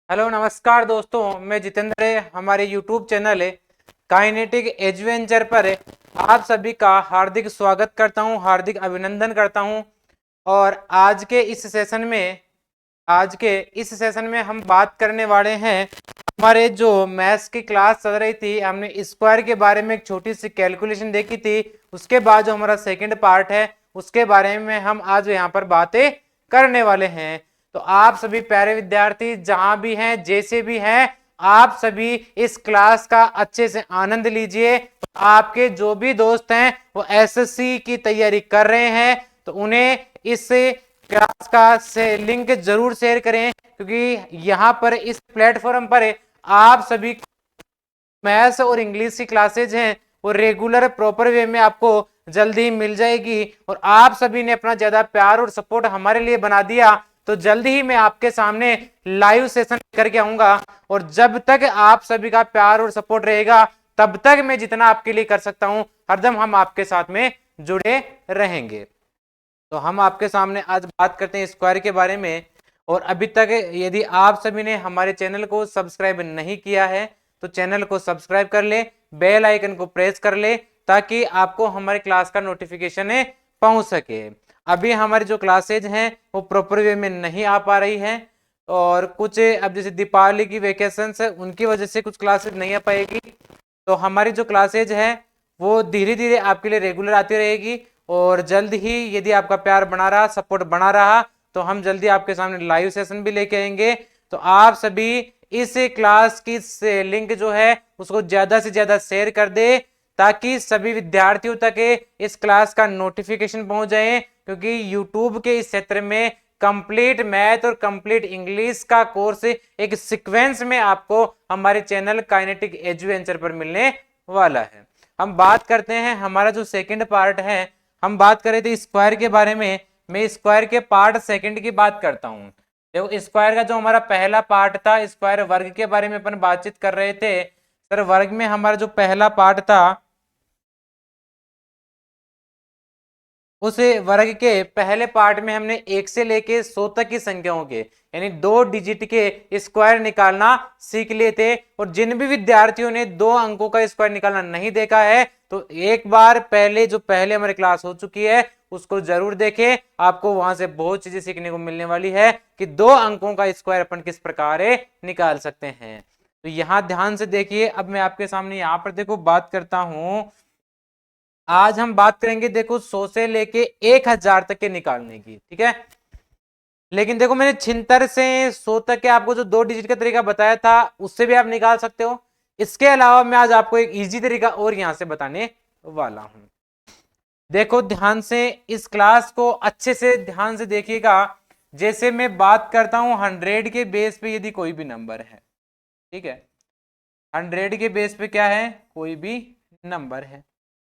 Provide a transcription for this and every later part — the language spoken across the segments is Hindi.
हेलो नमस्कार दोस्तों, मैं जितेंद्र है। हमारे यूट्यूब चैनल है काइनेटिक एडवेंचर पर आप सभी का हार्दिक स्वागत करता हूं, हार्दिक अभिनंदन करता हूं। और आज के इस सेशन में हम बात करने वाले हैं। हमारे जो मैथ्स की क्लास चल रही थी, हमने स्क्वायर के बारे में एक छोटी सी कैलकुलेशन देखी थी। उसके बाद जो हमारा सेकंड पार्ट है उसके बारे में हम आज यहाँ पर बातें करने वाले हैं। तो आप सभी प्यारे विद्यार्थी जहां भी हैं, जैसे भी हैं, आप सभी इस क्लास का अच्छे से आनंद लीजिए। आपके जो भी दोस्त हैं वो एसएससी की तैयारी कर रहे हैं तो उन्हें इस क्लास का से लिंक जरूर शेयर करें, क्योंकि यहाँ पर इस प्लेटफॉर्म पर आप सभी मैथ्स और इंग्लिश की क्लासेज हैं वो रेगुलर प्रॉपर वे में आपको जल्दी ही मिल जाएगी। और आप सभी ने अपना ज्यादा प्यार और सपोर्ट हमारे लिए बना दिया तो जल्दी ही मैं आपके सामने लाइव सेशन करके आऊंगा। और जब तक आप सभी का प्यार और सपोर्ट रहेगा तब तक मैं जितना आपके लिए कर सकता हूं हरदम हम आपके साथ में जुड़े रहेंगे। तो हम आपके सामने आज बात करते हैं स्क्वायर के बारे में। और अभी तक यदि आप सभी ने हमारे चैनल को सब्सक्राइब नहीं किया है तो चैनल को सब्सक्राइब कर ले, बेल आइकन को प्रेस कर ले ताकि आपको हमारे क्लास का नोटिफिकेशन पहुंच सके। अभी हमारी जो क्लासेज हैं वो प्रॉपर वे में नहीं आ पा रही है और कुछ अब जैसे दीपावली की वेकेशन है उनकी वजह से कुछ क्लासेज नहीं आ पाएगी। तो हमारी जो क्लासेज है वो धीरे धीरे आपके लिए रेगुलर आती रहेगी। और जल्द ही यदि आपका प्यार बना रहा, सपोर्ट बना रहा तो हम जल्दी आपके सामने लाइव सेशन भी लेके आएंगे। तो आप सभी इस क्लास की लिंक जो है उसको ज्यादा से ज्यादा शेयर कर दे ताकि सभी विद्यार्थियों तक इस क्लास का नोटिफिकेशन पहुंच जाए, क्योंकि यूट्यूब के इस क्षेत्र में कंप्लीट मैथ और कंप्लीट इंग्लिश का कोर्स एक सीक्वेंस में आपको हमारे चैनल काइनेटिक एडवेंचर पर मिलने वाला है। हम बात करते हैं हमारा जो सेकंड पार्ट है, हम बात कर रहे थे स्क्वायर के बारे में। मैं स्क्वायर के पार्ट सेकंड की बात करता हूं। देखो स्क्वायर का जो हमारा पहला पार्ट था, स्क्वायर वर्ग के बारे में अपन बातचीत कर रहे थे। सर वर्ग में हमारा जो पहला पार्ट था उस वर्ग के पहले पार्ट में हमने 1 से लेके 100 तक की संख्याओं के यानी 2 डिजिट के स्क्वायर निकालना सीख लिए थे। और जिन भी विद्यार्थियों ने 2 अंकों का स्क्वायर निकालना नहीं देखा है तो एक बार पहले जो पहले हमारी क्लास हो चुकी है उसको जरूर देखें। आपको वहां से बहुत चीजें सीखने को मिलने वाली है कि 2 अंकों का स्क्वायर अपन किस प्रकार निकाल सकते हैं। तो यहां ध्यान से देखिए। अब मैं आपके सामने यहां पर देखो बात करता हूं। आज हम बात करेंगे देखो 100 से लेके 1000 तक के निकालने की, ठीक है। लेकिन देखो मैंने 76 से 100 तक के आपको जो 2 डिजिट का तरीका बताया था उससे भी आप निकाल सकते हो। इसके अलावा मैं आज आपको एक इजी तरीका और यहां से बताने वाला हूं। देखो ध्यान से इस क्लास को अच्छे से ध्यान से देखिएगा। जैसे मैं बात करता हूं 100 के बेस पे यदि कोई भी नंबर है, ठीक है, 100 के बेस पे क्या है, कोई भी नंबर है।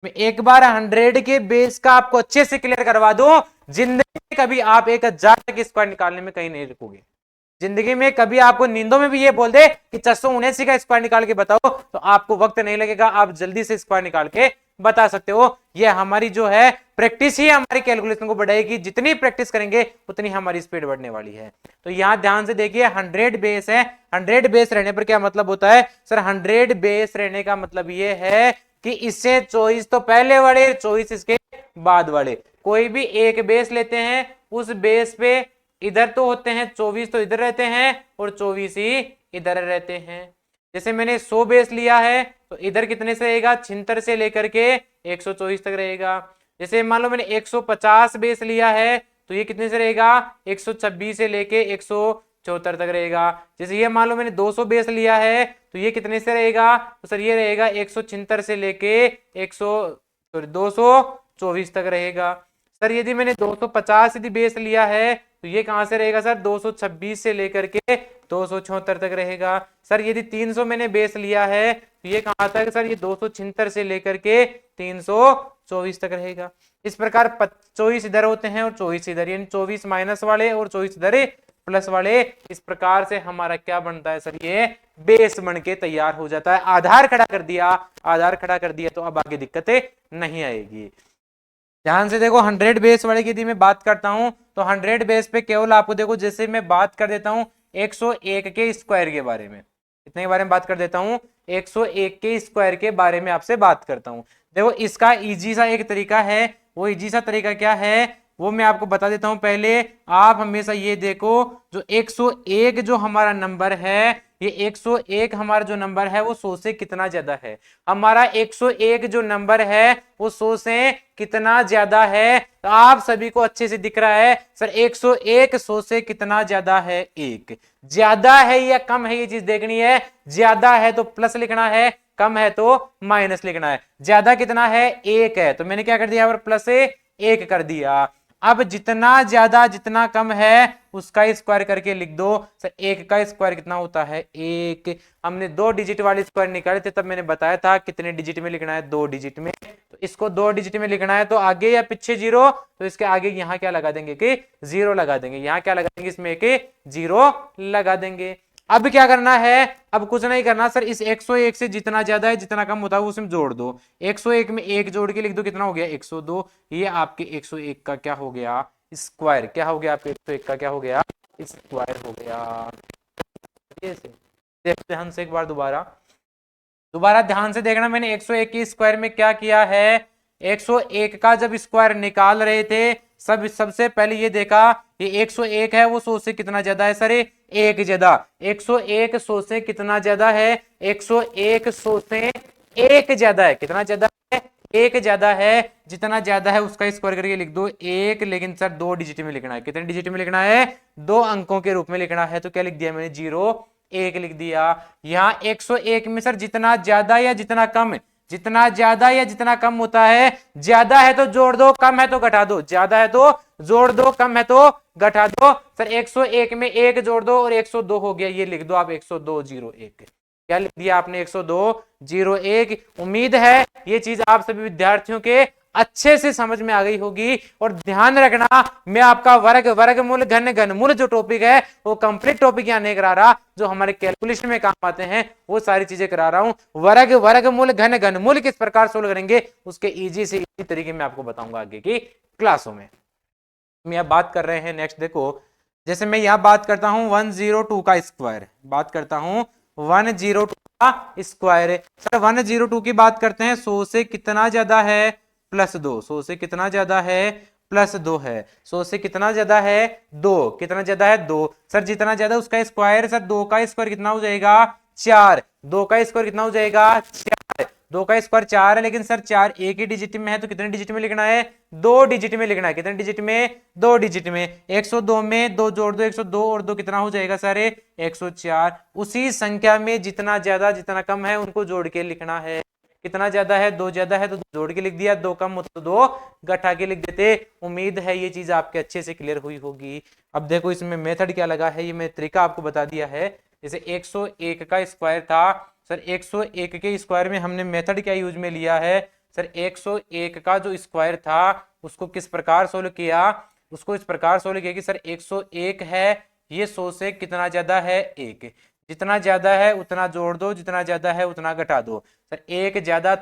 मैं एक बार 100 के बेस का आपको अच्छे से क्लियर करवा दूं, जिंदगी में कभी आप 1000 तक स्क्वायर निकालने में कहीं नहीं रुकोगे। जिंदगी में कभी आपको नींदों में भी ये बोल दे कि 479 का स्क्वायर निकाल के बताओ तो आपको वक्त नहीं लगेगा, आप जल्दी से स्क्वायर निकाल के बता सकते हो। ये हमारी जो है प्रैक्टिस ही हमारी कैलकुलेशन को बढ़ाएगी। जितनी प्रैक्टिस करेंगे उतनी हमारी स्पीड बढ़ने वाली है। तो यहां ध्यान से देखिए 100 बेस है। 100 बेस रहने पर क्या मतलब होता है सर? 100 बेस रहने का मतलब ये है कि इससे 24 तो पहले वाले, 24 इसके बाद वाले, कोई भी एक बेस लेते हैं उस बेस पे इधर तो होते हैं 24 तो इधर रहते हैं और 24 ही इधर रहते हैं। जैसे मैंने 100 बेस लिया है तो इधर कितने से रहेगा, 76 से लेकर के 124 तक रहेगा। जैसे मान लो मैंने 150 बेस लिया है तो ये कितने से रहेगा, 126 से लेके 174 तक रहेगा। जैसे ये मान लो मैंने 200 बेस लिया है तो ये कितने से रहेगा, तो सर ये रहेगा 176 से लेके 224 तक रहेगा। सर यदि मैंने 250 यदि बेस लिया है तो ये कहां से रहेगा सर, 226 से लेकर के 274 तक रहेगा। सर यदि 300 मैंने बेस लिया है तो ये कहां तक सर, ये 276 से लेकर के 324 तक रहेगा। इस प्रकार 24 इधर होते हैं और 24 इधर, यानी 24 माइनस वाले और 24 इधर प्लस वाले। इस प्रकार से हमारा क्या बनता है सर, ये बेस बन के तैयार हो जाता है। आधार खड़ा कर दिया, आधार खड़ा कर दिया तो अब आगे दिक्कतें नहीं आएगी। ध्यान से देखो 100 बेस वाले की यदि मैं बात करता हूं तो 100 बेस पे केवल आपको देखो, जैसे मैं बात कर देता हूं 101 के स्क्वायर के बारे में। कितने के बारे में बात कर देता हूं, 101 के स्क्वायर के बारे में आपसे बात करता हूं। देखो इसका इजी सा एक तरीका है, वो इजी सा तरीका क्या है वो मैं आपको बता देता हूं। पहले आप हमेशा ये देखो, जो 101 जो हमारा नंबर है, ये 101 हमारा जो नंबर है वो 100 से कितना ज्यादा है। हमारा 101 जो नंबर है वो 100 से कितना ज्यादा है। तो आप सभी को अच्छे से दिख रहा है सर 101 100 से कितना ज्यादा है, एक ज्यादा है या कम है, ये चीज देखनी है। ज्यादा है तो प्लस लिखना है, कम है तो माइनस लिखना है। ज्यादा कितना है, एक है, तो मैंने क्या कर दिया यहाँ पर प्लस से एक कर दिया। अब जितना ज्यादा जितना कम है उसका स्क्वायर करके लिख दो। सर एक का स्क्वायर कितना होता है, एक। हमने 2 डिजिट वाले स्क्वायर निकाले थे, तब मैंने बताया था कितने डिजिट में लिखना है, 2 डिजिट में। तो इसको 2 डिजिट में लिखना है तो आगे या पीछे 0, तो इसके आगे यहाँ क्या लगा देंगे कि 0 लगा देंगे। यहाँ क्या लगा देंगे, इसमें कि 0 लगा देंगे। अब क्या करना है, अब कुछ नहीं करना सर, इस 101 से जितना ज्यादा है जितना कम होता है उसमें जोड़ दो। 101 में 1 जोड़ के लिख दो, कितना हो गया 102। ये आपके 101 का क्या हो गया, स्क्वायर। क्या हो गया आपके 101 का, क्या हो गया, स्क्वायर हो गया। देखते हैं एक बार दोबारा ध्यान से देखना। मैंने 101 के स्क्वायर में क्या किया है, 101 का जब स्क्वायर निकाल रहे थे सबसे पहले ये देखा, ये 101 है वो 100 से कितना ज्यादा है, सर एक ज्यादा। 101 100 से कितना ज्यादा है, 101 100 से एक ज्यादा है। कितना ज्यादा है, एक ज्यादा है। जितना ज्यादा है उसका स्क्वायर करके लिख दो एक, लेकिन सर 2 डिजिट में लिखना है। कितने डिजिट में लिखना है, 2 अंकों के रूप में लिखना है। तो क्या लिख दिया मैंने, 0 1 लिख दिया। यहाँ 101 में सर जितना ज्यादा या जितना कम, जितना ज्यादा या जितना कम होता है, ज्यादा है तो जोड़ दो, कम है तो घटा दो। ज्यादा है तो जोड़ दो, कम है तो घटा दो। सर 101 में 1 जोड़ दो और 102 हो गया, ये लिख दो आप 102 01। क्या लिख दिया आपने, 102 01। उम्मीद है ये चीज आप सभी विद्यार्थियों के अच्छे से समझ में आ गई होगी। और ध्यान रखना, मैं आपका वर्गमूल घनमूल जो टॉपिक है वो कंप्लीट टॉपिक यहाँ नहीं करा रहा, जो हमारे कैलकुलेशन में काम आते हैं वो सारी चीजें करा रहा हूं। वर्गमूल घनमूल किस प्रकार सोल्व करेंगे उसके इजी से इजी तरीके में आपको बताऊंगा आगे की क्लासों में। हम यहाँ बात कर रहे हैं नेक्स्ट, देखो जैसे मैं यहाँ बात करता हूँ 102 का स्क्वायर, बात करता हूँ 102 का स्क्वायर। सर 102 की बात करते हैं, 100 से कितना ज्यादा है, +2। 100 से कितना ज्यादा है, +2 है। 100 से कितना ज्यादा है, 2। कितना ज्यादा है, 2। सर जितना ज्यादा उसका स्क्वायर, सर 2 का स्क्वायर कितना हो जाएगा, 4। 2 का स्क्वायर कितना हो जाएगा, 4। 2 का स्क्वायर 4 है, लेकिन सर 4 एक ही डिजिट में है, तो कितने डिजिट में लिखना है, 2 डिजिट में लिखना है। कितने डिजिट में, 2 डिजिट में। 102 में 2 जोड़ दो, 102 और 2 कितना हो जाएगा सर, 104। उसी संख्या में जितना ज्यादा जितना कम है उनको जोड़ के लिखना है। कितना ज्यादा है, 2 ज्यादा है तो जोड़ के लिख दिया, 2 कम हो तो 2 घटा के लिख देते। उम्मीद है ये चीज आपके अच्छे से क्लियर हुई होगी। अब देखो इसमें मेथड क्या लगा है, ये मैं तरीका आपको बता दिया है। जैसे 101 का स्क्वायर था, सर 101 के स्क्वायर में हमने मेथड क्या यूज में लिया है, सर 101 का जो स्क्वायर था उसको किस प्रकार सोल्व किया, उसको इस प्रकार सोल्व किया कि सर 101 है, ये 100 से कितना ज्यादा है, 1। जितना ज्यादा है उतना जोड़ दो, जितना ज्यादा है उतना घटा दो। सर एक ज्यादा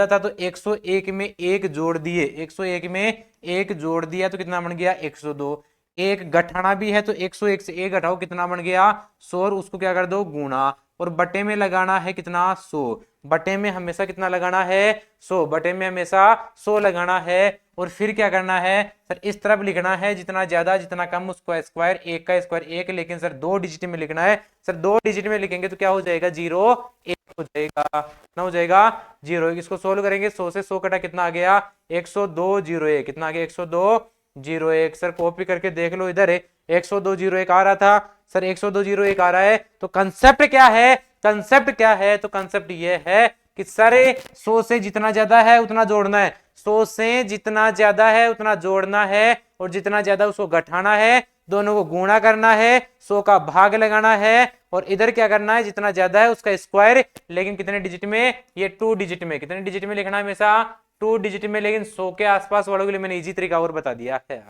था तो 101 में 1 जोड़ दिए, 101 में 1 जोड़ दिया तो कितना बन गया, 102। एक घटाना भी है तो 101 से 1 घटाओ, कितना बन गया, 100। और उसको क्या कर दो, गुणा, और बटे में लगाना है कितना, 100। बटे में हमेशा कितना लगाना है, 100। बटे में हमेशा 100 लगाना है। और फिर क्या करना है, सर इस तरफ लिखना है जितना ज्यादा जितना कम उसको स्क्वायर, 1 का स्क्वायर 1, लेकिन सर 2 डिजिट में लिखना है। सर 2 डिजिट में लिखेंगे तो क्या हो जाएगा, 0 1 हो जाएगा। कितना हो जाएगा, 0 1। इसको सोल्व करेंगे, 100 से 100 कटा कितना आ गया, 102 01। कितना आ गया, 102 01। सर कॉपी करके देख लो, इधर 102 01 आ रहा था, सर 102 01 आ रहा है। तो कंसेप्ट क्या है, कंसेप्ट क्या है, तो कंसेप्ट ये है कि सर 100 से जितना ज्यादा है उतना जोड़ना है, 100 से जितना ज्यादा है उतना जोड़ना है, और जितना ज्यादा उसको घटाना है, दोनों को गुणा करना है, 100 का भाग लगाना है, और इधर क्या करना है, जितना ज्यादा है उसका स्क्वायर, लेकिन कितने डिजिट में, ये 2 डिजिट में। कितने डिजिट में लिखना है, हमेशा 2 डिजिट में, लेकिन 100 के आसपास वालों के लिए मैंने इजी तरीका और बता दिया है।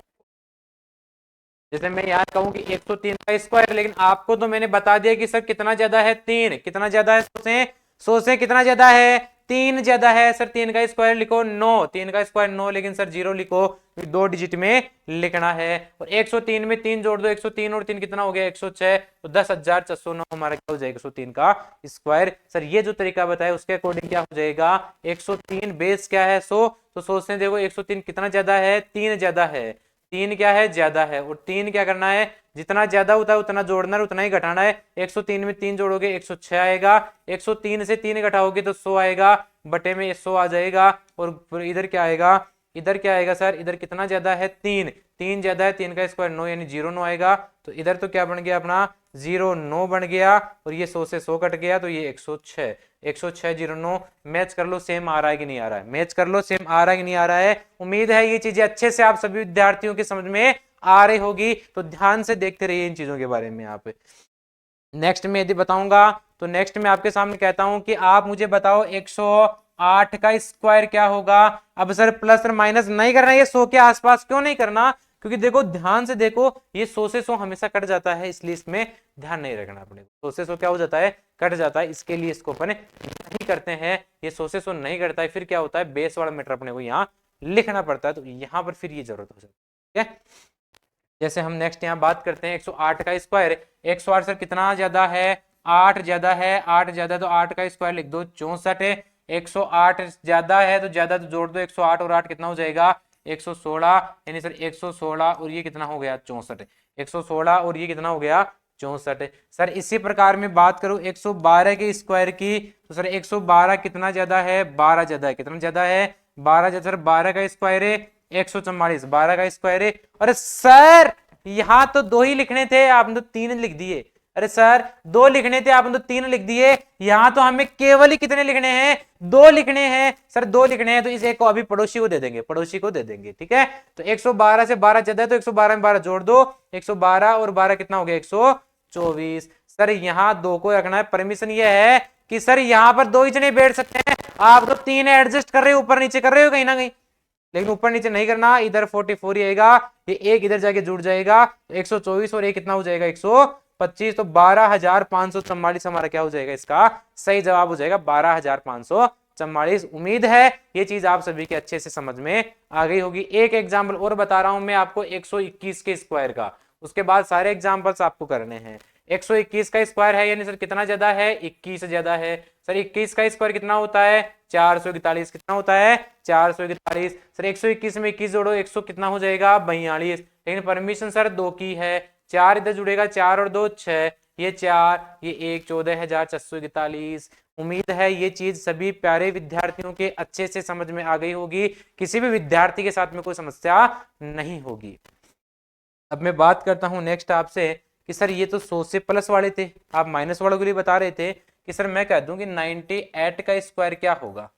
जैसे मैं याद कहूं कि 103 का स्क्वायर, लेकिन आपको तो मैंने बता दिया कि सर कितना ज्यादा है, 3। कितना ज्यादा है, 100 से कितना ज्यादा है, 3 ज्यादा है सर, 3 का स्क्वायर लिखो 9, 3 का स्क्वायर 9, लेकिन सर 0 लिखो, 2 डिजिट में लिखना है। और 103 में 3 जोड़ दो, 103 और 3 कितना हो गया 106, तो 10,409 हमारा क्या हो जाएगा 103 का स्क्वायर। सर ये जो तरीका बताया उसके अकॉर्डिंग क्या हो जाएगा, 103 बेस क्या है 100, तो सोचते हैं देखो 103 कितना ज्यादा है, 3 ज्यादा है, 3 क्या है ज्यादा है, और 3 क्या करना है, जितना ज्यादा होता है उतना जोड़ना है उतना ही घटाना है। 103 में 3 जोड़ोगे 106 आएगा, 103 से 3 घटाओगे तो 100 आएगा, बटे में 100 आ जाएगा। और इधर क्या आएगा, इधर क्या आएगा सर, इधर कितना ज्यादा है 3, 3 ज्यादा है, 3 का स्क्वायर 9 यानी 0 आएगा, तो इधर तो क्या बन गया अपना 0 बन गया, और ये 100 से 100 कट गया तो ये 106, 106 09 मैच कर लो, सेम आ रहा है कि नहीं आ रहा है, मैच कर लो सेम आ रहा है कि नहीं आ रहा है। उम्मीद है ये चीजें अच्छे से आप सभी विद्यार्थियों के समझ में आ रही होगी, तो ध्यान से देखते रहिए इन चीजों के बारे में। आप नेक्स्ट में यदि बताऊंगा तो नेक्स्ट में आपके सामने कहता हूं कि आप मुझे बताओ 108 का स्क्वायर क्या होगा। अब सर प्लस और माइनस नहीं करना, ये 100 के आसपास क्यों नहीं करना, क्योंकि देखो ध्यान से देखो ये 100 से 100 हमेशा कट जाता है, इसलिए इसमें ध्यान नहीं रखना अपने को। 100 से 100 क्या हो जाता है, कट जाता है, इसके लिए इसको अपन नहीं करते हैं। ये 100 से 100 नहीं करता है, फिर क्या होता है बेस वाला मीटर अपने को यहाँ लिखना पड़ता है, तो यहाँ पर फिर ये जरूरत हो जाती है। जैसे हम नेक्स्ट यहाँ बात करते हैं 108 का स्क्वायर, 108 सर कितना ज्यादा है, 8 ज्यादा है, 8 ज्यादा तो 8 का स्क्वायर लिख दो 64 है, 108 ज्यादा है तो ज्यादा तो जोड़ दो 108 और 8 कितना हो जाएगा 116, यानी सर 116 और ये कितना हो गया 64, 116 और ये कितना हो गया 64। सर इसी प्रकार में बात करूं 112 के स्क्वायर की, तो सर 112 कितना ज्यादा है, 12 ज्यादा है, कितना ज्यादा है 12 ज्यादा, सर 12 का स्क्वायर है 144, 12 का स्क्वायर है। अरे सर यहां तो 2 ही लिखने थे, आपने तो 3 लिख दिए। अरे सर 2 लिखने थे, आपने तो 3 लिख दिए। यहां तो हमें केवल ही कितने लिखने हैं, 2 लिखने हैं। सर 2 लिखने हैं तो इस एक को अभी पड़ोसी को दे देंगे, पड़ोसी को दे देंगे, ठीक है। तो 112 से 12 ज्यादा है तो 112 में 12 जोड़ दो, 112 और 12 कितना हो गया 124। सर यहां 2 को रखना है, परमिशन ये है कि सर यहां पर 2 ही जने बैठ सकते हैं, आप तो 3 एडजस्ट कर रहे हो, ऊपर नीचे कर रहे हो कहीं ना कहीं, लेकिन ऊपर नीचे नहीं करना। इधर 44 ही आएगा, ये एक इधर जाके जुड़ जाएगा, तो 124 और ये कितना हो जाएगा 125, तो 12,544 हमारा क्या हो जाएगा, इसका सही जवाब हो जाएगा 12,544। उम्मीद है ये चीज आप सभी के अच्छे से समझ में आ गई होगी। एक एग्जाम्पल और बता रहा हूं मैं आपको 121 के स्क्वायर का, उसके बाद सारे एग्जाम्पल्स आपको करने हैं। 121 का स्क्वायर है, यानी सर कितना ज्यादा है 21 ज्यादा है। सर 21 का स्क्वायर कितना होता है 441, कितना होता है 441। सर 121 में 21 जोड़ो 100 कितना हो जाएगा 42, लेकिन परमिशन सर 2 की है, 4 इधर जुड़ेगा 4 और 2 6, ये 4 ये 1 14,441। उम्मीद है ये चीज सभी प्यारे विद्यार्थियों के अच्छे से समझ में आ गई होगी, किसी भी विद्यार्थी के साथ में कोई समस्या नहीं होगी। अब मैं बात करता हूं नेक्स्ट आपसे कि सर ये तो 100 से प्लस वाले थे, आप माइनस वालों के लिए बता रहे थे कि सर मैं कह दूं कि 98 का स्क्वायर क्या होगा।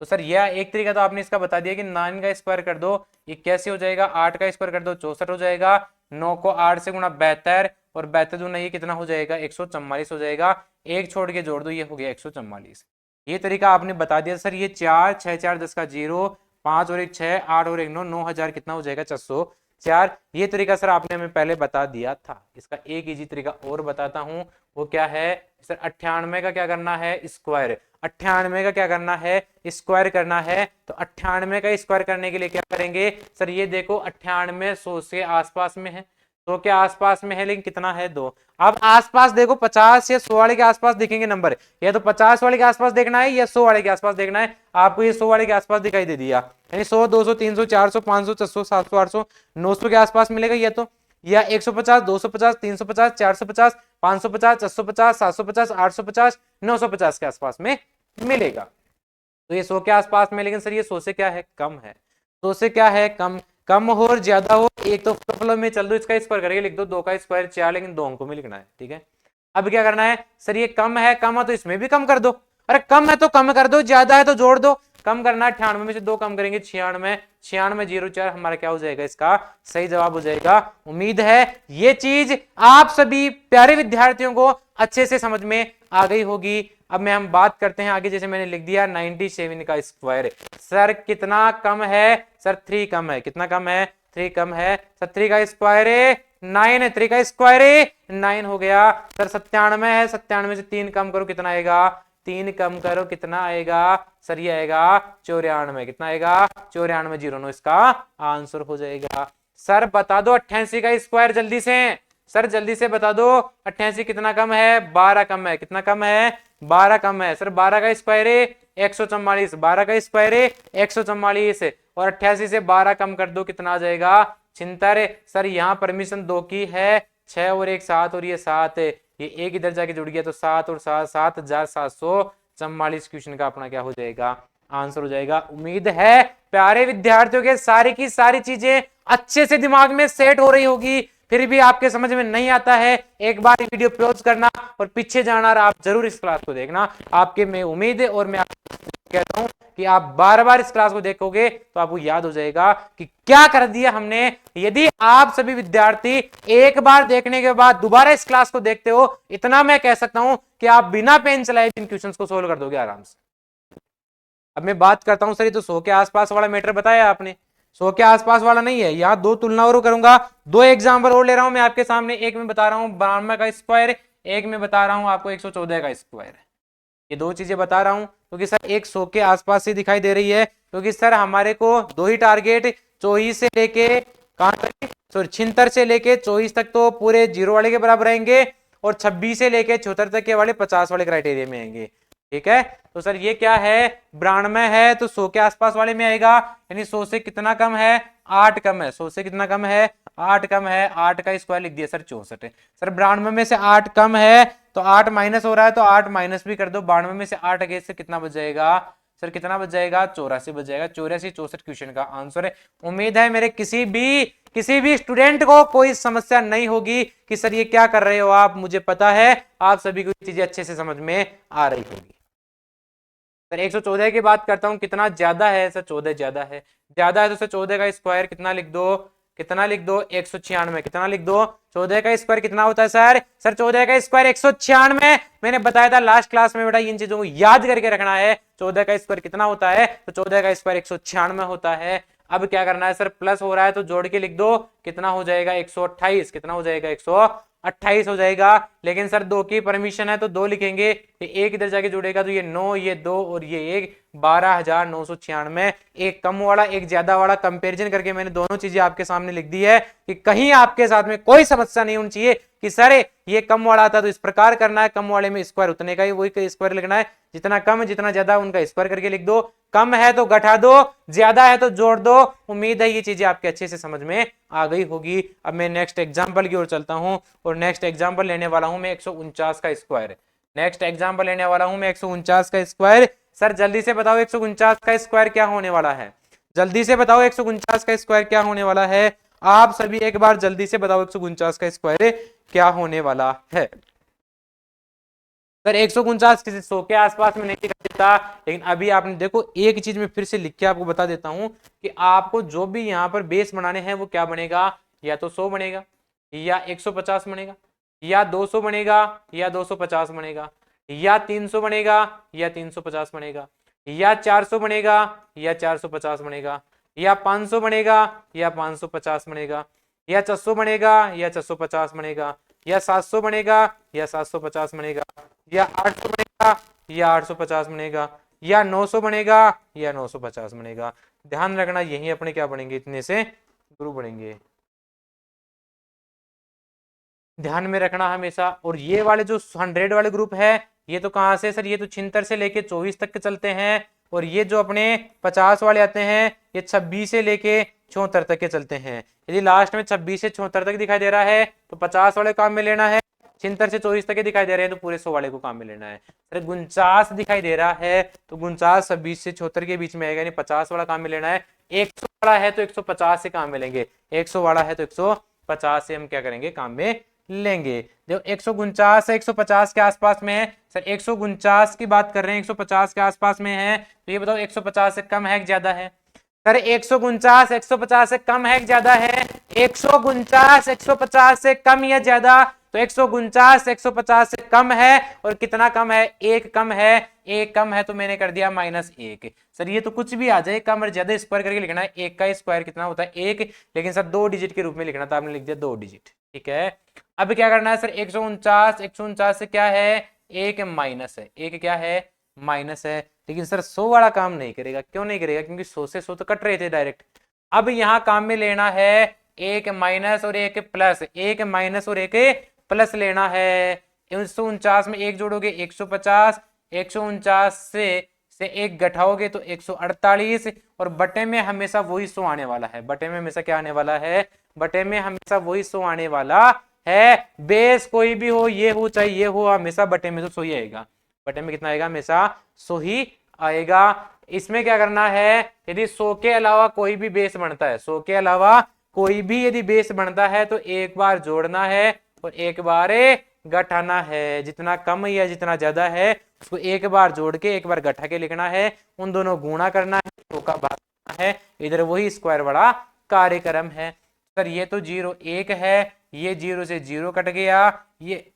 तो सर यह एक तरीका तो आपने इसका बता दिया कि 9 का स्क्वायर कर दो, ये कैसे हो जाएगा, 8 का स्क्वायर कर दो 64 हो जाएगा, 9 को 8 से गुणा 72 और 72 गुना ये कितना हो जाएगा 144 हो जाएगा, एक छोड़ के जोड़ दो ये हो गया 144। ये तरीका आपने बता दिया। सर ये 4 6 4 10 का 0, 5 और 1 6, 8 और 1 9, 9000 कितना हो जाएगा 404। ये तरीका सर आपने हमें पहले बता दिया था। इसका एक इजी तरीका और बताता हूं, वो क्या है सर 98 का क्या करना है स्क्वायर, 98 का क्या करना है स्क्वायर करना है। तो 98 का स्क्वायर करने के लिए क्या करेंगे सर, ये देखो 98 100 से आसपास में है, 100 के आसपास में है, लेकिन कितना है 2। अब आसपास देखो 50 या 100 वाले के आसपास दिखेंगे नंबर, या तो 50 वाले के आसपास देखना है या 100 वाले के आसपास देखना है। आपको ये 100 वाले के आसपास दिखाई दे दिया, यानी 100 200 300 400 500 600 700 800 900 के आसपास मिलेगा, ये तो या 150 250 350 450 550 650 750 850 950 के आसपास में मिलेगा। तो ये 100 के आसपास में, लेकिन सर ये 100 से क्या है कम है, 100 से क्या है कम, कम हो और ज्यादा हो, एक तो फ्लो में चल दो, इसका स्क्वायर करके लिख दो, 2 का स्क्वायर 4, लेकिन 2 अंकों में लिखना है, ठीक है। अब क्या करना है सर, ये कम है तो इसमें भी कम कर दो, अरे कम है तो कम कर दो, ज्यादा है तो जोड़ दो। कम करना है 98 में से 2 कम करेंगे 96, 96 04 हमारा क्या हो जाएगा, इसका सही जवाब हो जाएगा। उम्मीद है ये चीज आप सभी प्यारे विद्यार्थियों को अच्छे से समझ में आ गई होगी। अब मैं हम बात करते हैं आगे, जैसे मैंने लिख दिया 97 का स्क्वायर, सर कितना कम है सर 3 कम है, कितना कम है 3 कम है। सर 3 का स्क्वायर 9 है, 3 का स्क्वायर 9 हो गया। सर 97 है, 97 से 3 कम करो कितना आएगा 3 कम करो कितना आएगा सर, ये आएगा 94। कितना आएगा 94, 0 इसका आंसर हो जाएगा। सर बता दो 88 का स्क्वायर जल्दी से, सर जल्दी से बता दो 88 कितना कम है, 12 कम है। कितना कम है 12 कम है। सर 12 का स्क्वायर है 144, 12 का स्क्वायर है 144 और 88 से 12 कम कर दो कितना आ जाएगा 76। सर यहाँ परमिशन 2 की है, 6 और 1 7 और ये 7 है, ये एक इधर जाके जुड़ गया तो 7 और 7 7,744 क्वेश्चन का अपना क्या हो जाएगा आंसर हो जाएगा। उम्मीद है प्यारे विद्यार्थियों के सारी की सारी चीजें अच्छे से दिमाग में सेट हो रही होगी। फिर भी आपके समझ में नहीं आता है एक बार वीडियो पॉज करना और पीछे जाना और आप जरूर इस क्लास को देखना। आपके में उम्मीद है और मैं आपको कहता हूं कि आप बार बार इस क्लास को देखोगे तो आपको याद हो जाएगा कि क्या कर दिया हमने। यदि आप सभी विद्यार्थी एक बार देखने के बाद दोबारा इस क्लास को देखते हो, इतना मैं कह सकता हूं कि आप बिना पेन चलाए इन क्वेश्चंस को सोल्व कर दोगे आराम से। अब मैं बात करता हूं सर, ये तो 100 के आसपास वाला मैटर बताया आपने, 100 के आसपास वाला नहीं है। यहां 2 तुलना और करूंगा, 2 एग्जाम्पल और ले रहा हूं मैं आपके सामने। एक में बता रहा हूं 92 का स्क्वायर, एक में बता रहा हूं आपको 114 का स्क्वायर। ये 2 चीजें बता रहा हूं क्योंकि सर एक 100 के आसपास ही दिखाई दे रही है, क्योंकि सर हमारे को 2 ही टारगेट 24 से लेके कहां तक, सॉरी 76 से लेके 24 तक तो पूरे 0 वाले के बराबर रहेंगे और 26 से लेके 74 तक के वाले 50 वाले क्राइटेरिया में आएंगे। ठीक है, तो सर ये क्या है 92 है तो 100 के आसपास वाले में आएगा, यानी 100 से कितना कम है 8 कम है। 100 से कितना कम है 8 कम है, 8 का स्क्वायर लिख दिया सर 64 है। सर 92 में से 8 कम है तो 8 माइनस हो रहा है तो 8 माइनस भी कर दो। 92 में से 8 अगेंस्ट से कितना बच जाएगा सर, कितना बच जाएगा 84 बच जाएगा। 84 64 क्वेश्चन का आंसर है। उम्मीद है मेरे किसी भी स्टूडेंट को कोई समस्या नहीं होगी कि सर ये क्या कर रहे हो आप, मुझे पता है आप सभी को चीजें अच्छे से समझ में आ रही होगी। सर 114 की बात करता हूं, कितना ज्यादा है सर 14 ज्यादा है, ज्यादा है तो सर 14 का स्क्वायर कितना लिख दो, कितना लिख दो 196। कितना लिख दो 14 का स्क्वायर कितना होता है सर, सर 14 का स्क्वायर 196। मैंने बताया था लास्ट क्लास में बेटा इन चीजों को याद करके रखना है। 14 का स्क्वायर कितना होता है तो 14 का स्क्वायर 196 होता है। अब क्या करना है सर, प्लस हो रहा है तो जोड़ के लिख दो, कितना हो जाएगा 128। कितना हो जाएगा 128 हो जाएगा। लेकिन सर 2 की परमिशन है तो 2 लिखेंगे, एक इधर जाके जुड़ेगा तो ये 9 ये 2 और ये 1 12,996। एक कम वाला एक ज्यादा वाला कंपैरिजन करके मैंने दोनों चीजें आपके सामने लिख दी है कि कहीं आपके साथ में कोई समस्या नहीं होनी चाहिए कि सर ये कम वाला था तो इस प्रकार करना है, कम वाले में स्क्वायर उतने का ही वही स्क्वायर लिखना है, जितना कम है जितना ज्यादा उनका स्क्वायर करके लिख दो। कम है तो घटा दो, ज्यादा है तो जोड़ दो। उम्मीद है ये चीजें आपके अच्छे से समझ में आ गई होगी। अब मैं नेक्स्ट एग्जांपल की ओर चलता हूं और नेक्स्ट एग्जांपल लेने वाला हूं मैं 149 का स्क्वायर। नेक्स्ट एग्जांपल लेने वाला हूं मैं 149 का स्क्वायर। सर जल्दी से बताओ 149 का स्क्वायर क्या होने वाला है, जल्दी से बताओ 149 का स्क्वायर क्या होने वाला है। आप सभी एक बार जल्दी से बताओ 149 का स्क्वायर क्या होने वाला है। सर 149 किसी 100 के आसपास में नहीं दिखा देता, लेकिन अभी आपने देखो एक चीज में फिर से लिख के आपको बता देता हूं कि आपको जो भी यहां पर बेस बनाने हैं वो क्या बनेगा, या तो 100 बनेगा या 150 बनेगा या 200 बनेगा या 250 बनेगा या 300 बनेगा या 350 बनेगा या 400 बनेगा या 450 बनेगा या 500 बनेगा या 550 बनेगा या 600 बनेगा या 650 बनेगा या 700 बनेगा या 750 बनेगा या 800 बनेगा या 850 बनेगा या 900 बनेगा या 950 बनेगा। ध्यान रखना यही अपने क्या बनेंगे, इतने से ग्रुप बनेंगे, ध्यान में रखना हमेशा। और ये वाले जो 100 वाले ग्रुप है ये तो कहां से सर, ये तो 76 से लेके 24 तक के चलते हैं। और ये जो अपने 50 वाले आते हैं ये 26 से लेके 74 तक के चलते हैं। यदि लास्ट में 26 से 74 तक दिखाई दे रहा है तो 50 वाले काम में लेना है, 76 से 24 तक के दिखाई दे रहे हैं तो पूरे 100 वाले को काम में लेना है। सर 49 दिखाई दे रहा है तो 49 26 से 74 के बीच में आएगा, यानी 50 वाला काम में लेना है। 100 वाला है तो 150 से काम में लेंगे, 100 वाला है तो 150 से हम क्या करेंगे काम में लेंगे। देखो 149 से 150 के आसपास में है। सर 149 की बात कर रहे हैं 150 के आसपास में है, तो ये बताओ 150 से कम है कि ज्यादा है। सर 149 150 से कम है कि ज्यादा है, 149 150 से कम या ज्यादा, तो 149 150 से कम है। और कितना कम है, एक कम है, एक कम है तो मैंने कर दिया -1। सर ये तो कुछ भी आ जाए, कम और ज्यादा स्क्वायर करके लिखना है, एक का स्क्वायर कितना होता है 1, लेकिन सर 2 डिजिट के रूप में लिखना था, आपने लिख दिया 2 डिजिट। ठीक है, अब क्या करना है सर 149 149 से क्या है, एक माइनस है, एक क्या है माइनस है, लेकिन सर 100 वाला काम नहीं करेगा। क्यों नहीं करेगा? क्योंकि 100 से 100 तो कट रहे थे डायरेक्ट। अब यहाँ काम में लेना है एक माइनस और एक प्लस, एक माइनस और एक प्लस लेना है। 149 में एक जोड़ोगे 150, 149 से एक घटाओगे तो 148, और बटे में हमेशा वही 100 आने वाला है। बटे में हमेशा क्या आने वाला है? बटे में हमेशा वही 100 आने वाला है। बेस कोई भी हो, ये हो चाहे ये हो, हमेशा बटे में तो 100 ही आएगा। बटे में कितना आएगा? हमेशा 100 ही आएगा। इसमें क्या करना है? यदि 100 के अलावा कोई भी बेस बनता है, 100 के अलावा कोई भी यदि बेस बनता है तो एक बार जोड़ना है और एक बार घटाना है। जितना कम या जितना ज्यादा है उसको एक बार जोड़ के एक बार घटा के लिखना है, उन दोनों गुणा करना है, 100 का भाग करना है। इधर वही स्क्वायर वाला कार्यक्रम है। सर ये तो 0 1 है, ये 0 से 0 कट गया, ये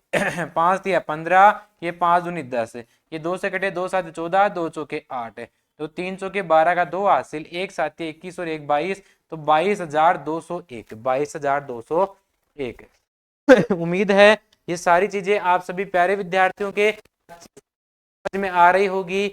5 दिया 15, ये 5 दूनी 10, ये 2 से कटे 2 7 14, 2 चौके 8, तो 3 चौके 12 का 2 हासिल, 1 7 21 और 1 22, तो 22,201, 22,201। उम्मीद है ये सारी चीजें आप सभी प्यारे विद्यार्थियों के समझ में आ रही होगी।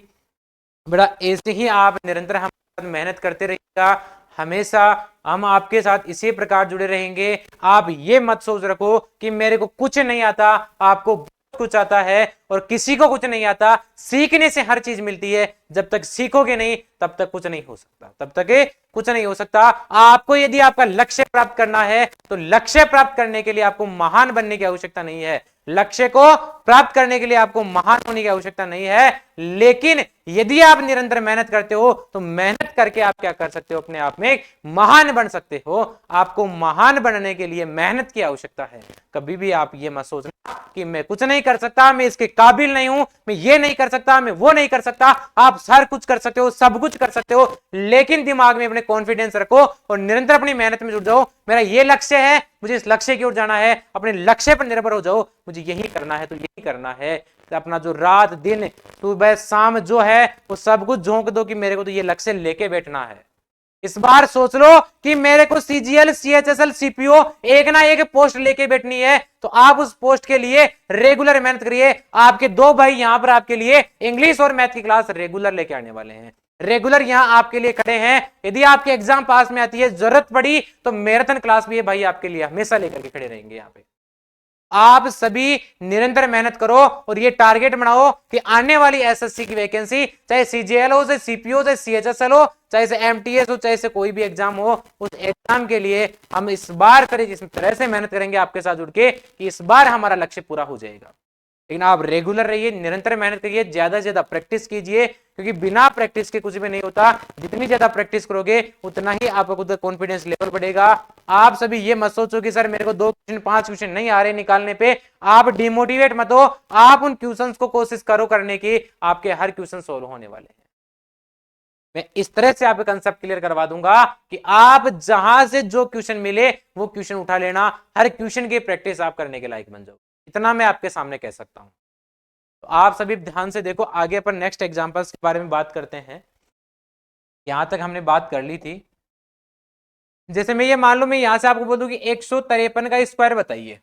बड़ा ऐसे ही आप निरंतर हमारे साथ मेहनत करते रहिएगा, हमेशा हम आपके साथ इसी प्रकार जुड़े रहेंगे। आप ये मत सोच रखो कि मेरे को कुछ नहीं आता, आपको कुछ आता है, और किसी को कुछ नहीं आता। सीखने से हर चीज मिलती है, जब तक सीखोगे नहीं तब तक कुछ नहीं हो सकता, तब तक कुछ नहीं हो सकता। आपको यदि आपका लक्ष्य प्राप्त करना है तो लक्ष्य प्राप्त करने के लिए आपको महान बनने की आवश्यकता नहीं है। लक्ष्य को प्राप्त करने के लिए आपको महान होने की आवश्यकता नहीं है, लेकिन यदि आप निरंतर मेहनत करते हो तो मेहनत करके आप क्या कर सकते हो? अपने आप में महान बन सकते हो। आपको महान बनने के लिए मेहनत की आवश्यकता है। कभी भी आप ये मत सोचना कि मैं कुछ नहीं कर सकता, मैं इसके काबिल नहीं हूं, मैं ये नहीं कर सकता, मैं वो नहीं कर सकता। आप हर कुछ कर सकते हो, सब कुछ कर सकते हो, लेकिन दिमाग में अपने कॉन्फिडेंस रखो और निरंतर अपनी मेहनत में जुट जाओ। मेरा ये लक्ष्य है, मुझे इस लक्ष्य की ओर जाना है, अपने लक्ष्य पर निर्भर हो जाओ। मुझे यही करना है तो यही करना है। तो अपना जो रात दिन सुबह शाम जो है वो सब कुछ झोंक दो कि मेरे को तो ये लक्ष्य लेके बैठना है। इस बार सोच लो कि मेरे को सीजीएल सीएचएसएल सीपीओ एक ना एक पोस्ट लेके बैठनी है, तो आप उस पोस्ट के लिए रेगुलर मेहनत करिए। आपके 2 भाई यहां पर आपके लिए इंग्लिश और मैथ की क्लास रेगुलर लेके आने वाले हैं, रेगुलर यहां आपके लिए खड़े हैं। यदि आपके एग्जाम पास में आती है, जरूरत पड़ी तो मैराथन क्लास भी है भाई आपके लिए हमेशा लेकर के खड़े रहेंगे यहाँ पे। आप सभी निरंतर मेहनत करो और ये टारगेट बनाओ कि आने वाली एसएससी की वैकेंसी, चाहे सीजीएल हो, चाहे सीपीओ, चाहे सीएचएसएल हो, चाहे से एमटीएस हो, चाहे से कोई भी एग्जाम हो, उस एग्जाम के लिए हम इस बार करें, जिस तरह से मेहनत करेंगे आपके साथ जुड़ के कि इस बार हमारा लक्ष्य पूरा हो जाएगा। लेकिन आप रेगुलर रहिए, निरंतर मेहनत करिए, ज्यादा से ज्यादा प्रैक्टिस कीजिए, क्योंकि बिना प्रैक्टिस के कुछ भी नहीं होता। जितनी ज्यादा प्रैक्टिस करोगे उतना ही आपका कॉन्फिडेंस लेवल बढ़ेगा। आप सभी ये मत सोचो कि सर मेरे को 2 क्वेश्चन 5 क्वेश्चन नहीं आ रहे निकालने पे, आप डिमोटिवेट मत हो। आप उन क्वेश्चंस को कोशिश करो करने की, आपके हर क्वेश्चन सोल्व होने वाले हैं। मैं इस तरह से आपका कंसेप्ट क्लियर करवा दूंगा कि आप जहां से जो क्वेश्चन मिले वो क्वेश्चन उठा लेना, हर क्वेश्चन की प्रैक्टिस आप करने के लायक बन जाओ। इतना मैं आपके सामने कह सकता हूं। तो आप सभी ध्यान से देखो, आगे अपन नेक्स्ट एग्जांपल्स के बारे में बात करते हैं। यहां तक हमने बात कर ली थी। जैसे मैं ये मान लो मैं यहां से आपको बोल दूं कि 153 का स्क्वायर बताइए,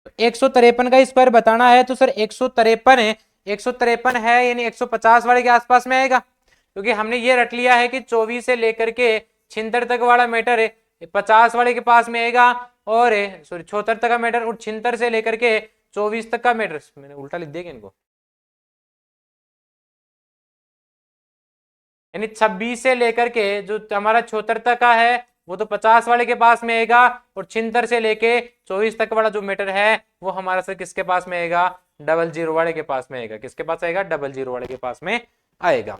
तो 153 का स्क्वायर बताना है तो सर 153 है, 153 है यानी 150 वाले के आसपास में आएगा, क्योंकि हमने ये रट लिया है कि 24 से लेकर के 76 तक वाला मैटर है 50 वाले के पास में आएगा, और सॉरी 76 तक का मैटर और 76 से लेकर के 24 तक का मैटर, मैंने उल्टा लिख दिया इनको, यानी 26 से लेकर के जो हमारा 76 तक का है वो तो 50 वाले के पास में आएगा, और 76 से लेके 24 तक वाला जो मैटर है वो हमारा सर किसके पास में आएगा? 00 वाले के पास में आएगा। किसके पास आएगा? 00 वाले के पास में आएगा।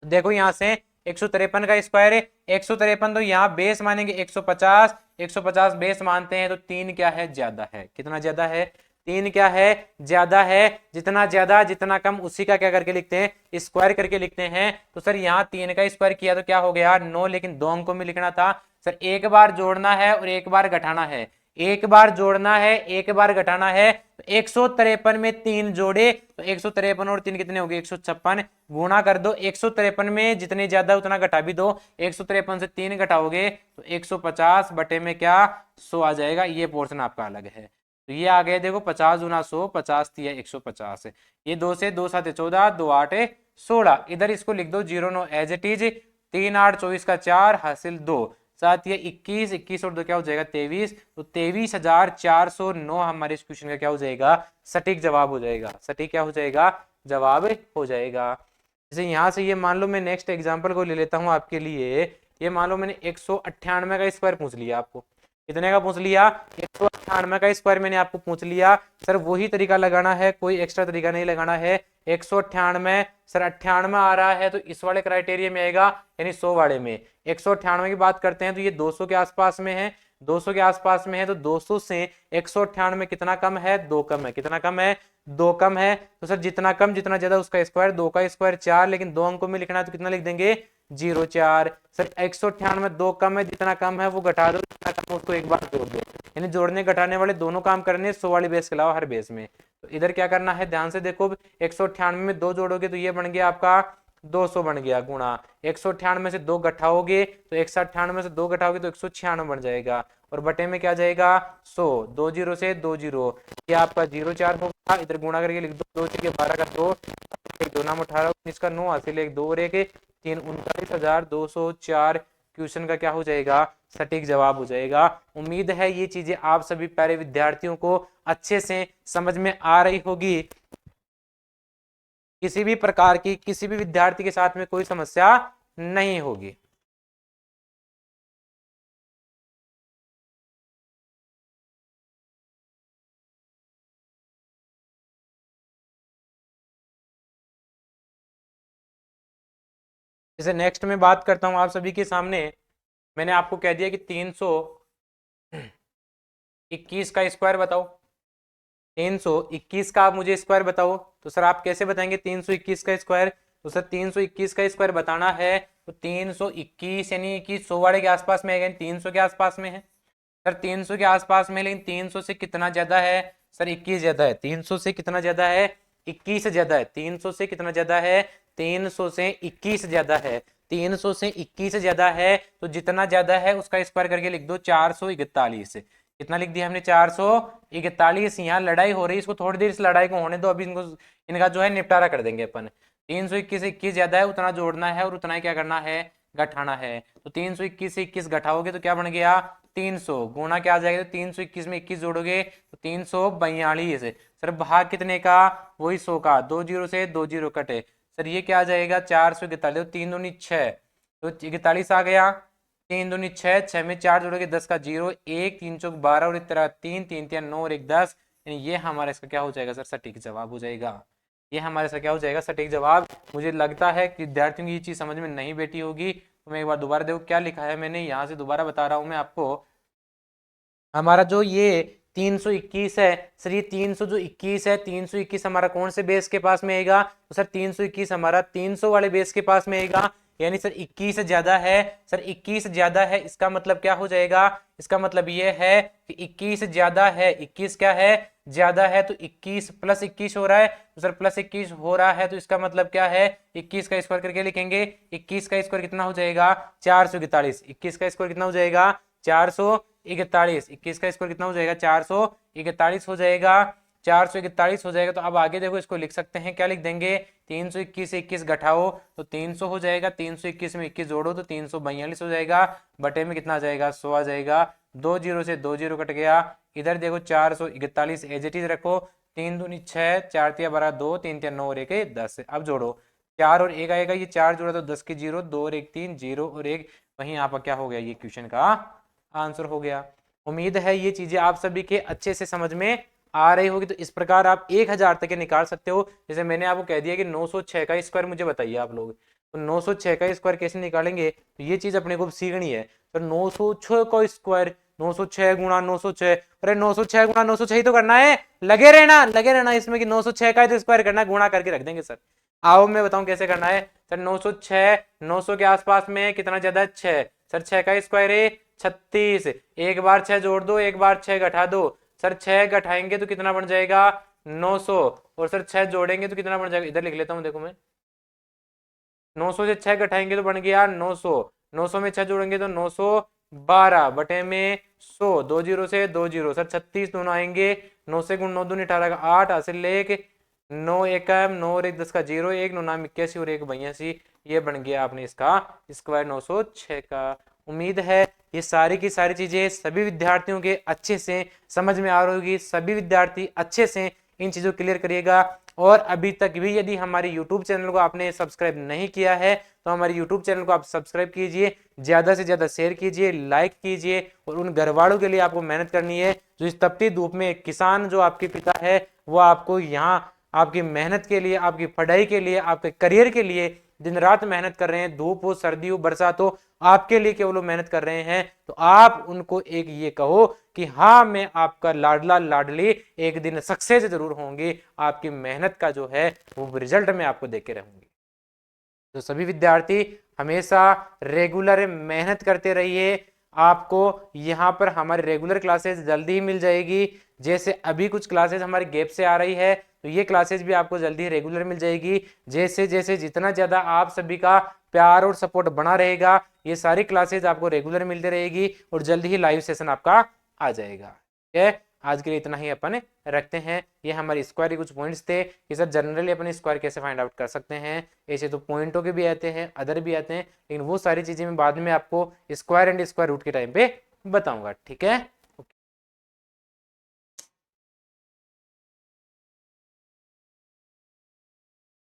देखो यहां से 153 का स्क्वायर है, 153 तो यहाँ बेस मानेंगे 150, 150 बेस मानते हैं तो 3 क्या है? ज्यादा है। कितना ज्यादा है? 3 क्या है? ज्यादा है। जितना ज्यादा जितना कम उसी का क्या करके लिखते हैं? स्क्वायर करके लिखते हैं। तो सर यहाँ 3 का स्क्वायर किया तो क्या हो गया? 9, लेकिन 2 अंकों में लिखना था। सर एक बार जोड़ना है और एक बार घटाना है, एक बार जोड़ना है एक बार घटाना है। तो 153 में 3 जोड़े तो 153 और 3 कितने हो गए? 156। गुणा कर दो, 153 में जितने ज्यादा उतना घटा भी दो, 153 से 3 घटाओगे तो 150 बटे में क्या? 100 आ जाएगा। ये पोर्शन आपका अलग है। तो ये आ गया देखो 50 गुना 100, 50 तिया 150 है। ये 2 से 2 7 14, 2 8 16। इधर इसको लिख दो 0 9 एज इट इज। 3 8 24 का 4 हासिल 2, साथ ये 21, 21 और 2 क्या हो जाएगा 23। तो 23,409 हमारे इस क्वेश्चन का क्या हो जाएगा, सटीक जवाब हो जाएगा। सटीक क्या हो जाएगा, जवाब हो जाएगा। जैसे यहाँ से ये मान लो मैं नेक्स्ट एग्जांपल को ले लेता हूँ आपके लिए। ये मान लो मैंने 198 का स्क्वायर पूछ लिया आपको। कितने का पूछ लिया, 198 का स्क्वायर मैंने आपको पूछ लिया। सर वही तरीका लगाना है, कोई एक्स्ट्रा तरीका नहीं लगाना है। 198 सर 98 आ रहा है तो इस वाले क्राइटेरिया में आएगा, यानी 100 वाले में। 198 की बात करते हैं तो ये 200 के आसपास में है। 200 के आसपास में है तो 200 से 198 में कितना कम है, 2 कम है। कितना कम है, 2 कम है। तो सर जितना कम जितना ज्यादा उसका स्क्वायर, 2 का स्क्वायर 4, लेकिन 2 अंकों में लिखना है तो कितना लिख देंगे 0 4। सर 198 2 कम है, जितना कम है वो घटा दो, जितना कम है उसको एक बार जोड़ दो। यानी जोड़ने घटाने वाले दोनों काम करने 100 वाली बेस के अलावा हर बेस में। तो इधर क्या करना है, ध्यान से देखो। 198 में 2 जोड़ोगे तो ये बन गया आपका 200 बन गया, गुणा 198 से 2 घटाओगे तो 198 से 2 घटाओगे तो 196 बन जाएगा, और बटे में क्या जाएगा 100। 2 जीरो से 2 जीरो, ये आपका 0 4 होगा। इधर गुणा करके लिख दो, 2 के 12 का 2, एक 2 नाम 18, 19 का 9 हासिल 1 2 और 1 3, 39,204 क्वेश्चन का क्या हो जाएगा, सटीक जवाब हो जाएगा। उम्मीद है ये चीजें आप सभी प्यारे विद्यार्थियों को अच्छे से समझ में आ रही होगी। किसी भी प्रकार की किसी भी विद्यार्थी के साथ में कोई समस्या नहीं होगी। जैसे नेक्स्ट में बात करता हूं आप सभी के सामने। मैंने आपको कह दिया कि 321 का स्क्वायर बताओ। 321 का आप मुझे स्क्वायर बताओ। तो सर आप कैसे बताएंगे 321 का स्क्वायर। तो सर 321 का स्क्वायर बताना है तो 321 यानी कि 100 वाले के आसपास में है, 300 के आसपास में है। सर 300 के आसपास में, लेकिन 300 से कितना ज्यादा है, सर 21 ज्यादा है। 300 से कितना ज्यादा है, 21 ज्यादा है। 300 से कितना ज्यादा है, 300 से 21 ज्यादा है। 300 से 21 ज्यादा है तो जितना ज्यादा है उसका स्क्वायर करके लिख दो 441। कितना लिख दिया हमने 441। यहाँ लड़ाई हो रही है, इसको थोड़ी देर इस लड़ाई को होने दो, अभी इनको इनका जो है निपटारा कर देंगे अपन। 321 से 21 ज्यादा है, उतना जोड़ना है और उतना ही क्या करना है, घटाना है। तो 321 से 21 घटाओगे तो क्या बन गया 300, गुणा क्या आ जाएगा, तो 321 में 21 जोड़ोगे तो 342। सर भाग कितने का, वही 100 का। 2 जीरो से 2 जीरो कटे, सर ये क्या आ जाएगा 441। 3 दूनी 6, तो 41 आ गया। 3 दूनी 6, 6 में 4 जोड़ोगे 10 का 0, 1 3 चौक 12 और 3 3 3 9 और 1 10। ये हमारा इसका क्या हो जाएगा सर, सटीक जवाब हो जाएगा। ये हमारे से क्या हो जाएगा, सटीक जवाब। मुझे लगता है कि विद्यार्थियों की ये चीज समझ में नहीं बैठी होगी, तो मैं एक बार दोबारा देखो क्या लिखा है मैंने, यहाँ से दोबारा बता रहा हूँ मैं आपको। हमारा जो ये 321 है, सर ये 300 जो 21 है, 321 हमारा कौन से बेस के पास में आएगा, तो सर 321 हमारा 300 वाले बेस के पास में आएगा। यानी सर 21 ज्यादा है। सर 21 ज्यादा है, इसका मतलब क्या हो जाएगा, इसका मतलब ये है कि 21 ज्यादा है। 21 क्या है, ज्यादा है। तो 21 प्लस 21 हो रहा है, तो सर प्लस 21 हो रहा है, तो इसका मतलब क्या है, 21 का स्क्वायर करके लिखेंगे। 21 का स्क्वायर कितना हो जाएगा 441। 21 का स्क्वायर कितना हो जाएगा 441। 21 का स्क्वायर कितना हो जाएगा 441 हो जाएगा। 441 हो जाएगा। तो अब आगे देखो इसको लिख सकते हैं, क्या लिख देंगे 321 से 21 घटाओ तो 300 हो जाएगा। 321 में 21 जोड़ो तो 342 हो जाएगा। बटे में कितना आ जाएगा 100 आ जाएगा। 2 जीरो से 2 जीरो कट गया। इधर देखो 441 एज इट इज रखो। 3 दूनी 6, 4 तिया 12 2, 3 तिया 9 और 1 10। अब जोड़ो 4 और 1 आएगा, ये 4 जोड़ा तो 10 के 0, 2 और 1 3, 0 और 1। वहीं यहाँ पर क्या हो गया, ये क्वेश्चन का आंसर हो गया। उम्मीद है ये चीजें आप सभी के अच्छे से समझ में आ रही होगी। तो इस प्रकार आप 1000 तक के निकाल सकते हो। जैसे मैंने आपको कह दिया कि 906 का स्क्वायर मुझे बताइए आप लोग, तो 906 का स्क्वायर कैसे निकालेंगे, तो ये चीज अपने को सीखनी है। तो 906 का स्क्वायर 906 गुणा 906, अरे 906 गुणा 906 ही तो करना है, लगे रहना इसमें कि 906 का तो स्क्वायर करना है, गुणा करके रख देंगे सर। आओ मैं बताऊं कैसे करना है। सर 906, 900 के आसपास में कितना ज्यादा है 6, सर 6 का स्क्वायर है 36। एक बार 6 जोड़ दो, एक बार 6 घटा दो। सर 6 घटाएंगे तो कितना बन जाएगा 900, और सर 6 जोड़ेंगे तो कितना बन जाएगा, इधर लिख लेता हूं देखो मैं। 900 से 6 घटाएंगे तो बन गया 900, 900 में 6 जोड़ेंगे तो 900, 12 बटे में 100, 2 जीरो से 2 जीरो सर 36 दोनों आएंगे, 9 से गुण 9 दूनी 18 का 8 हासिल 1, 9 एकम 9 और 1 10 का 0, 1 9 नाम 81 और 1 82, ये बन गया आपने इसका स्क्वायर 906 का। उम्मीद है ये सारी की सारी चीजें सभी विद्यार्थियों के अच्छे से समझ में आ रही होगी, सभी विद्यार्थी अच्छे से इन चीजों को क्लियर करिएगा। और अभी तक भी यदि हमारे YouTube चैनल को आपने सब्सक्राइब नहीं किया है तो हमारे YouTube चैनल को आप सब्सक्राइब कीजिए, ज्यादा से ज्यादा शेयर कीजिए, लाइक कीजिए। और उन घर वालों के लिए आपको मेहनत करनी है जो इस तपती धूप में, किसान जो आपके पिता है वो आपको यहाँ आपकी मेहनत के लिए, आपकी पढ़ाई के लिए, आपके करियर के लिए दिन रात मेहनत कर रहे हैं, धूप हो सर्दी हो बरसात हो, आपके लिए केवल मेहनत कर रहे हैं। तो आप उनको एक ये कहो कि हाँ मैं आपका लाडला लाडली, एक दिन सक्सेस जरूर होंगे, आपकी मेहनत का जो है वो रिजल्ट में आपको देके रहूंगी। तो सभी विद्यार्थी हमेशा रेगुलर मेहनत करते रहिए। आपको यहाँ पर हमारी रेगुलर क्लासेस जल्दी ही मिल जाएगी। जैसे अभी कुछ क्लासेस हमारी गैप से आ रही है तो ये क्लासेस भी आपको जल्दी रेगुलर मिल जाएगी। जैसे जैसे जितना ज्यादा आप सभी का प्यार और सपोर्ट बना रहेगा ये सारी क्लासेस आपको रेगुलर मिलती रहेगी और जल्दी ही लाइव सेशन आपका आ जाएगा। ठीक है, आज के लिए इतना ही अपन रखते हैं। ये हमारे स्क्वायर के कुछ पॉइंट्स थे कि सर जनरली अपन स्क्वायर कैसे फाइंड आउट कर सकते हैं। ऐसे तो पॉइंटों के भी आते हैं, अदर भी आते हैं, लेकिन वो सारी चीजें मैं बाद में आपको स्क्वायर एंड स्क्वायर रूट के टाइम पे बताऊंगा। ठीक है।